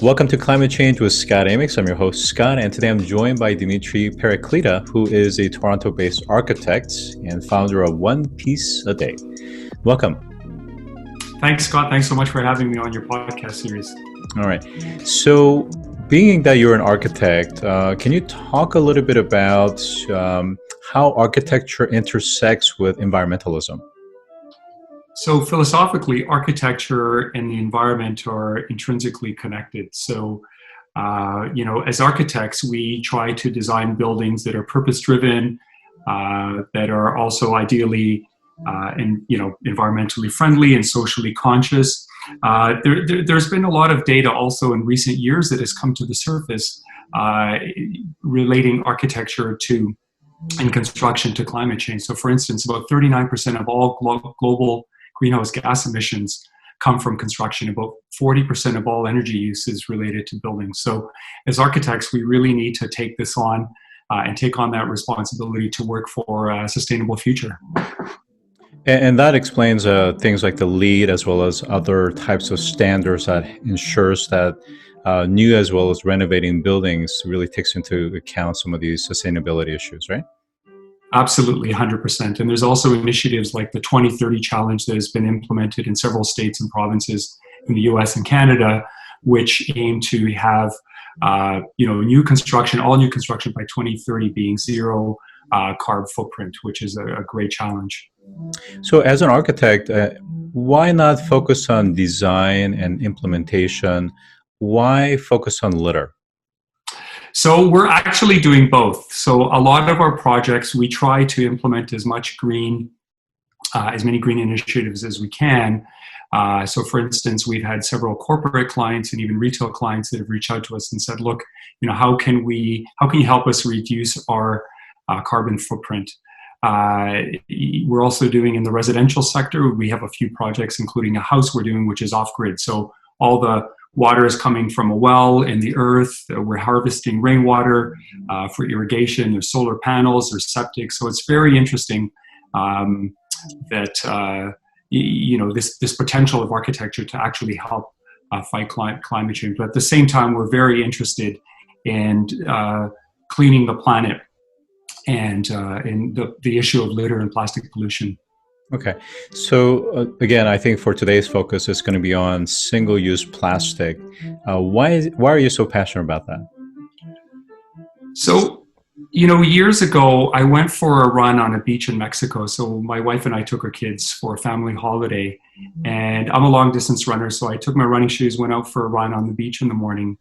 Welcome to Climate Change with Scott Amyx. I'm your host, Scott, and today I'm joined by Dmytriy Pereklita, who is a Toronto-based architect and founder of One Piece a Day. Welcome. Thanks, Scott. Thanks so much for having me on your podcast series. All right. So, being that you're an architect, can you talk a little bit about how architecture intersects with environmentalism? So philosophically, architecture and the environment are intrinsically connected. So, as architects, we try to design buildings that are purpose-driven, that are also ideally, environmentally friendly and socially conscious. There's been a lot of data also in recent years that has come to the surface relating architecture to and construction to climate change. So, for instance, about 39% of all global greenhouse gas emissions come from construction. About 40% of all energy use is related to buildings. So as architects, we really need to take this on and take on that responsibility to work for a sustainable future. And that explains things like the LEED as well as other types of standards that ensures that new as well as renovating buildings really takes into account some of these sustainability issues, right? Absolutely, 100%. And there's also initiatives like the 2030 challenge that has been implemented in several states and provinces in the US and Canada, which aim to have, new construction, all new construction by 2030 being zero carbon footprint, which is a great challenge. So as an architect, why not focus on design and implementation? Why focus on litter? So we're actually doing both. So a lot of our projects, we try to implement as many green initiatives as we can. So for instance, we've had several corporate clients and even retail clients that have reached out to us and said, look, how can you help us reduce our carbon footprint? We're also doing in the residential sector, we have a few projects, including a house we're doing, which is off-grid. So all the water is coming from a well in the earth. We're harvesting rainwater for irrigation. There's solar panels, there's septic. So it's very interesting that this potential of architecture to actually help fight climate change. But at the same time, we're very interested in cleaning the planet and in the issue of litter and plastic pollution. Okay. So again, I think for today's focus, it's going to be on single-use plastic. Why are you so passionate about that? So, years ago, I went for a run on a beach in Mexico. So my wife and I took our kids for a family holiday. And I'm a long-distance runner, so I took my running shoes, went out for a run on the beach in the morning.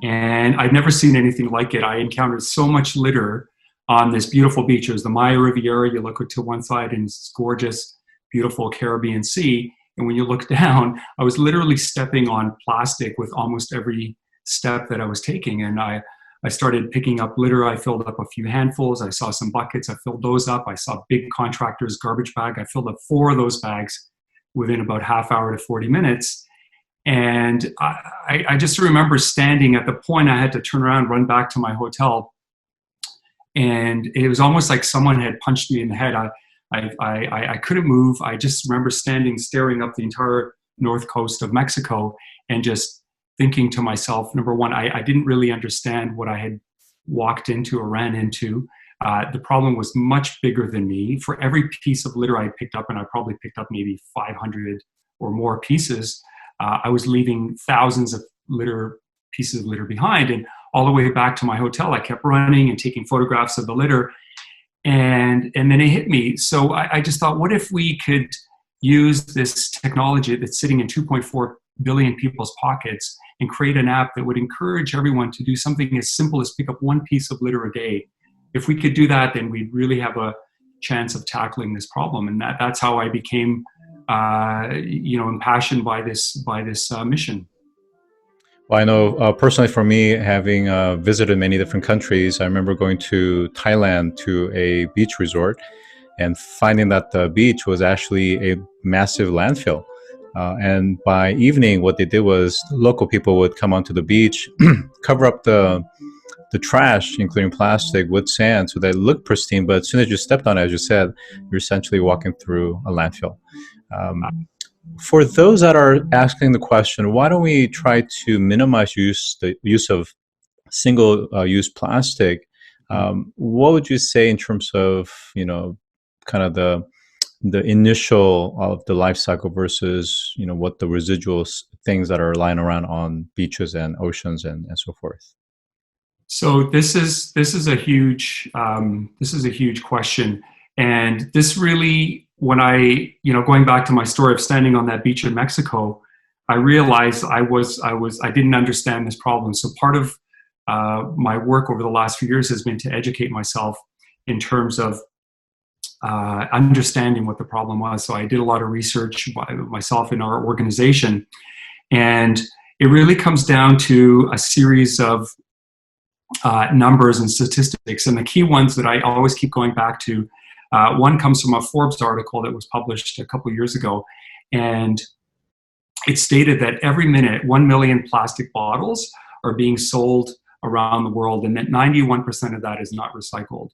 And I'd never seen anything like it. I encountered so much litter on this beautiful beach. There's the Riviera. You look to one side and it's gorgeous, beautiful Caribbean Sea. And when you look down, I was literally stepping on plastic with almost every step that I was taking. And I started picking up litter. I filled up a few handfuls. I saw some buckets. I filled those up. I saw big contractors' garbage bag. I filled up 4 of those bags within about half hour to 40 minutes. And I just remember standing at the point I had to turn around, run back to my hotel. And it was almost like someone had punched me in the head. I couldn't move. I just remember staring up the entire north coast of Mexico and just thinking to myself, number one, I didn't really understand what I had walked into or ran into. The problem was much bigger than me. For every piece of litter I picked up, and I probably picked up maybe 500 or more pieces, I was leaving thousands of pieces of litter behind. And all the way back to my hotel, I kept running and taking photographs of the litter. And then it hit me. So I just thought, what if we could use this technology that's sitting in 2.4 billion people's pockets and create an app that would encourage everyone to do something as simple as pick up 1 piece of litter a day? If we could do that, then we'd really have a chance of tackling this problem. And that's how I became, impassioned by this mission. Well, I know personally for me, having visited many different countries, I remember going to Thailand to a beach resort and finding that the beach was actually a massive landfill. And by evening, what they did was local people would come onto the beach, cover up the trash, including plastic, with sand, so that it looked pristine. But as soon as you stepped on it, as you said, you're essentially walking through a landfill. For those that are asking the question, why don't we try to minimize the use of single-use plastic? What would you say in terms of, kind of the initial of the life cycle versus, what the residual things that are lying around on beaches and oceans and so forth? So this is a huge question, and this really, when I, going back to my story of standing on that beach in Mexico, I realized I didn't understand this problem. So part of my work over the last few years has been to educate myself in terms of understanding what the problem was. So I did a lot of research by myself in our organization, and it really comes down to a series of numbers and statistics. And the key ones that I always keep going back to, one comes from a Forbes article that was published a couple of years ago. And it stated that every minute, 1 million plastic bottles are being sold around the world, and that 91% of that is not recycled.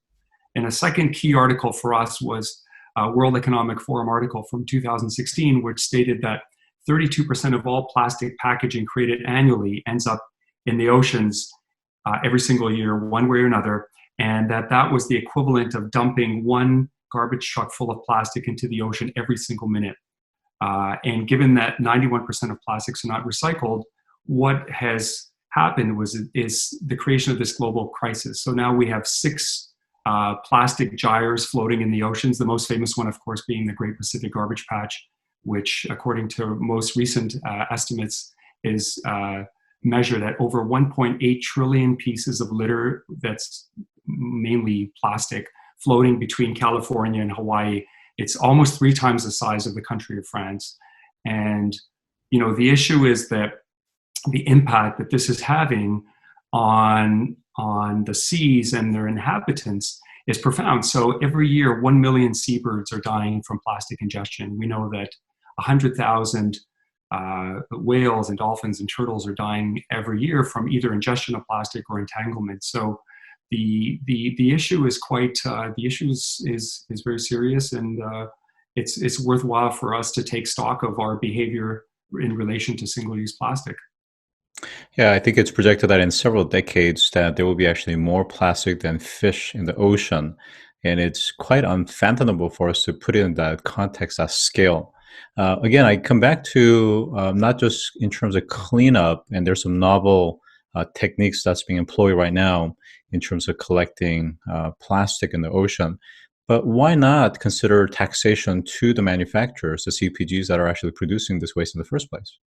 And a second key article for us was a World Economic Forum article from 2016, which stated that 32% of all plastic packaging created annually ends up in the oceans every single year, one way or another, and that was the equivalent of dumping one garbage truck full of plastic into the ocean every single minute. And given that 91% of plastics are not recycled, what has happened is the creation of this global crisis. So now we have 6 plastic gyres floating in the oceans, the most famous one, of course, being the Great Pacific Garbage Patch, which, according to most recent estimates, is measured at over 1.8 trillion pieces of litter that's mainly plastic floating between California and Hawaii. It's almost 3 times the size of the country of France. And, the issue is that the impact that this is having on the seas and their inhabitants is profound. So every year, 1 million seabirds are dying from plastic ingestion. We know that 100,000 whales and dolphins and turtles are dying every year from either ingestion of plastic or entanglement. So the issue is very serious, and it's worthwhile for us to take stock of our behavior in relation to single-use plastic. Yeah, I think it's projected that in several decades that there will be actually more plastic than fish in the ocean. And it's quite unfathomable for us to put it in that context, that scale. Again, I come back to not just in terms of cleanup, and there's some novel techniques that's being employed right now in terms of collecting plastic in the ocean. But why not consider taxation to the manufacturers, the CPGs that are actually producing this waste in the first place?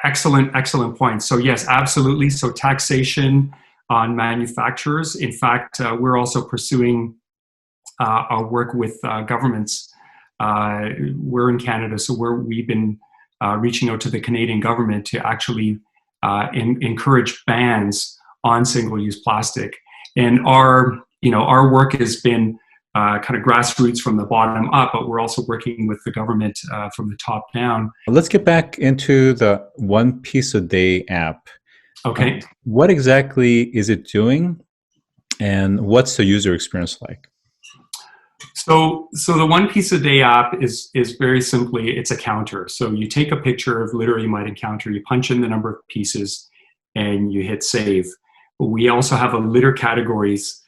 Excellent point. So yes, absolutely. So taxation on manufacturers. In fact, we're also pursuing our work with governments. We're in Canada, so we've been reaching out to the Canadian government to actually encourage bans on single-use plastic. And our work has been kind of grassroots from the bottom up, but we're also working with the government from the top down. Let's get back into the One Piece a Day app. Okay. What exactly is it doing, and what's the user experience like? So the One Piece a Day app is very simply, it's a counter. So you take a picture of litter you might encounter, you punch in the number of pieces, and you hit save. But we also have a litter categories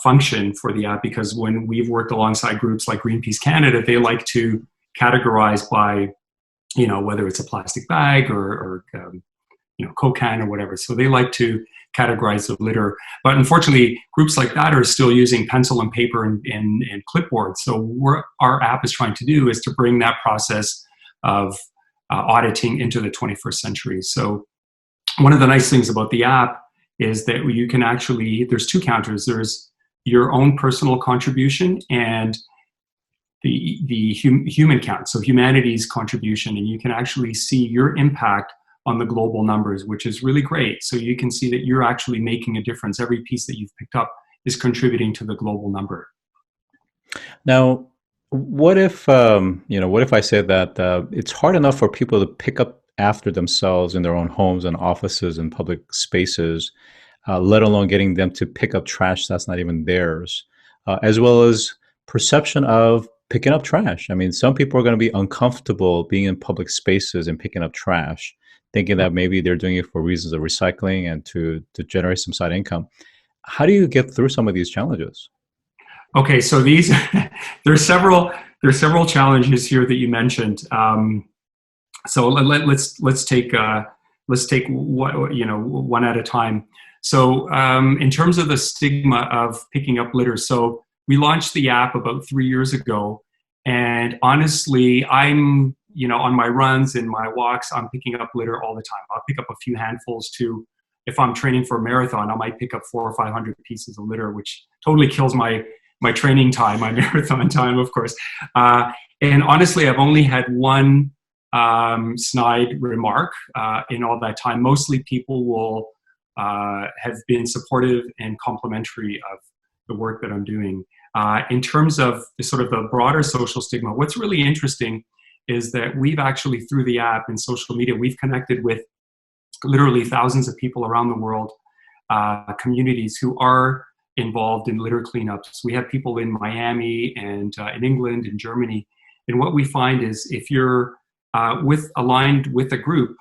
function for the app, because when we've worked alongside groups like Greenpeace Canada, they like to categorize by, whether it's a plastic bag or Coke can or whatever. So they like to categorize the litter. But unfortunately, groups like that are still using pencil and paper and clipboard. So what our app is trying to do is to bring that process of auditing into the 21st century. So one of the nice things about the app is that you can actually, there's 2 counters. There's your own personal contribution and the human count, so humanity's contribution, and you can actually see your impact on the global numbers, which is really great. So you can see that you're actually making a difference. Every piece that you've picked up is contributing to the global number. Now, what if what if I said that it's hard enough for people to pick up after themselves in their own homes and offices and public spaces, let alone getting them to pick up trash that's not even theirs, as well as perception of picking up trash. I mean, some people are going to be uncomfortable being in public spaces and picking up trash, thinking that maybe they're doing it for reasons of recycling and to generate some side income. How do you get through some of these challenges? Okay, so these there's several there's several challenges here that you mentioned. So let's take what, one at a time. So in terms of the stigma of picking up litter, so we launched the app about 3 years ago, and honestly, I'm on my runs and my walks, I'm picking up litter all the time. I'll pick up a few handfuls too. If I'm training for a marathon, I might pick up 400 or 500 pieces of litter, which totally kills my training time, my marathon time, of course. And honestly, I've only had one snide remark in all that time. Mostly people will have been supportive and complimentary of the work that I'm doing. In terms of the sort of the broader social stigma, what's really interesting is that we've actually, through the app and social media, we've connected with literally thousands of people around the world, communities who are involved in litter cleanups. We have people in Miami and in England and Germany. And what we find is if you're aligned with a group,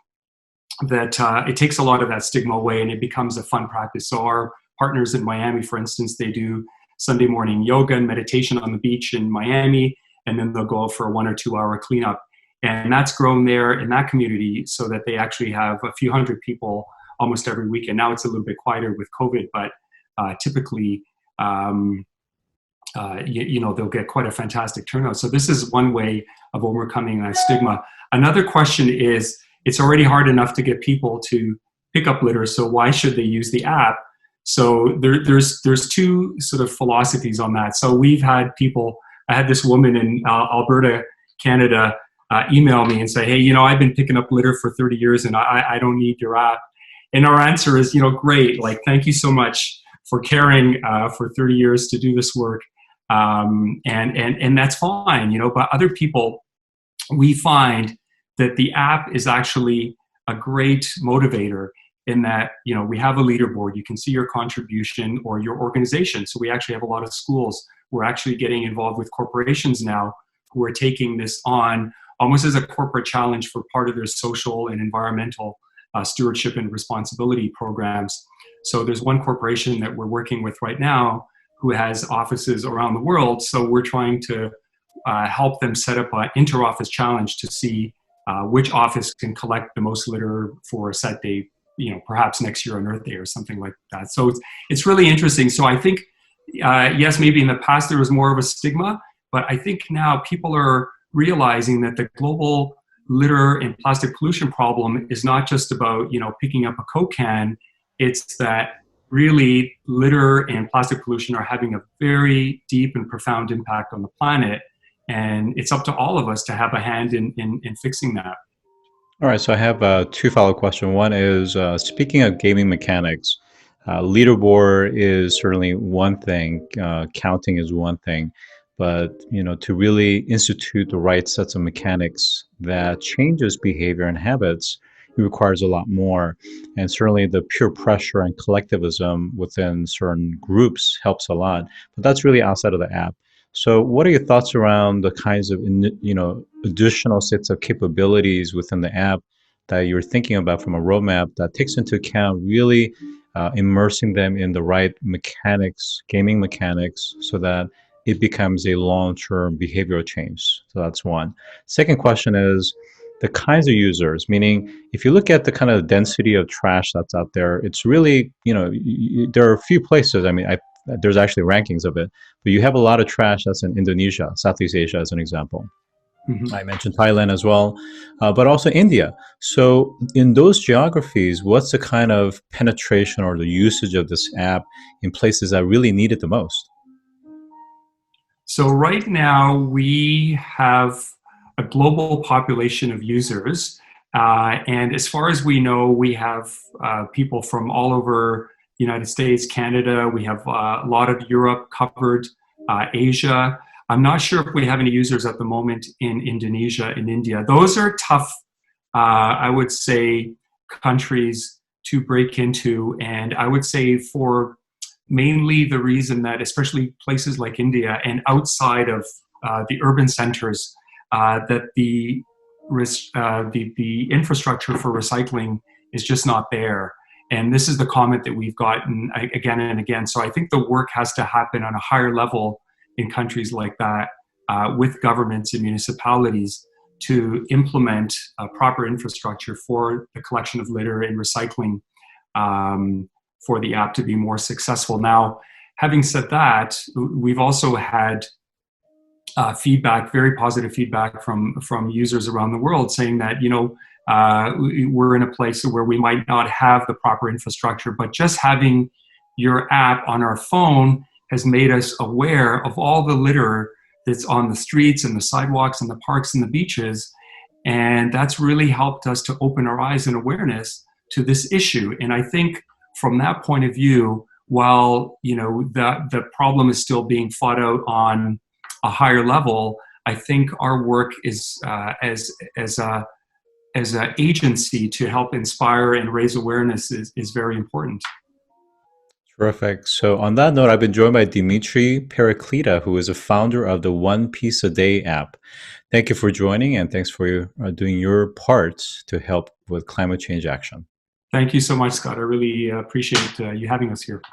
that it takes a lot of that stigma away and it becomes a fun practice. So our partners in Miami, for instance, they do Sunday morning yoga and meditation on the beach in Miami, and then they'll go out for a 1 or 2 hour cleanup. And that's grown there in that community so that they actually have a few hundred people almost every weekend. Now it's a little bit quieter with COVID, but typically, they'll get quite a fantastic turnout. So this is one way of overcoming that stigma. Another question is, it's already hard enough to get people to pick up litter, so why should they use the app? So there's two sort of philosophies on that. So we've had people, I had this woman in Alberta, Canada, email me and say, hey, I've been picking up litter for 30 years and I don't need your app. And our answer is, great, like, thank you so much for caring for 30 years to do this work. And that's fine, but other people, we find that the app is actually a great motivator in that, we have a leaderboard. You can see your contribution or your organization. So we actually have a lot of schools. We're actually getting involved with corporations now who are taking this on almost as a corporate challenge for part of their social and environmental stewardship and responsibility programs. So there's one corporation that we're working with right now who has offices around the world. So we're trying to help them set up an inter-office challenge to see which office can collect the most litter for a set day, perhaps next year on Earth Day or something like that. So it's really interesting. So I think, yes, maybe in the past there was more of a stigma, but I think now people are realizing that the global litter and plastic pollution problem is not just about, picking up a Coke can. It's that really litter and plastic pollution are having a very deep and profound impact on the planet. And it's up to all of us to have a hand in fixing that. All right, so I have two follow-up questions. One is, speaking of gaming mechanics, leaderboard is certainly one thing, counting is one thing, but to really institute the right sets of mechanics that changes behavior and habits, it requires a lot more. And certainly the peer pressure and collectivism within certain groups helps a lot, but that's really outside of the app. So what are your thoughts around the kinds of additional sets of capabilities within the app that you're thinking about from a roadmap that takes into account really immersing them in the right mechanics, gaming mechanics, so that it becomes a long-term behavioral change? So that's one. Second question is the kinds of users, meaning if you look at the kind of density of trash that's out there, it's really, there are a few places, there's actually rankings of it, but you have a lot of trash that's in Indonesia, Southeast Asia as an example. Mm-hmm. I mentioned Thailand as well, but also India. So in those geographies, what's the kind of penetration or the usage of this app in places that really need it the most? So right now we have a global population of users. And as far as we know, we have people from all over the United States, Canada. We have a lot of Europe covered, Asia. I'm not sure if we have any users at the moment in Indonesia and India. Those are tough, I would say, countries to break into. And I would say for mainly the reason that especially places like India and outside of the urban centers, that the infrastructure for recycling is just not there. And this is the comment that we've gotten again and again. So I think the work has to happen on a higher level in countries like that, with governments and municipalities, to implement proper infrastructure for the collection of litter and recycling, for the app to be more successful. Now, having said that, we've also had feedback, very positive feedback from users around the world, saying that, we're in a place where we might not have the proper infrastructure, but just having your app on our phone has made us aware of all the litter that's on the streets and the sidewalks and the parks and the beaches. And that's really helped us to open our eyes and awareness to this issue. And I think from that point of view, while the problem is still being fought out on a higher level, I think our work is as an agency to help inspire and raise awareness is very important. Terrific. So on that note, I've been joined by Dmytriy Pereklita, who is a founder of the One Piece a Day app. Thank you for joining, and thanks for doing your part to help with climate change action. Thank you so much, Scott. I really appreciate you having us here.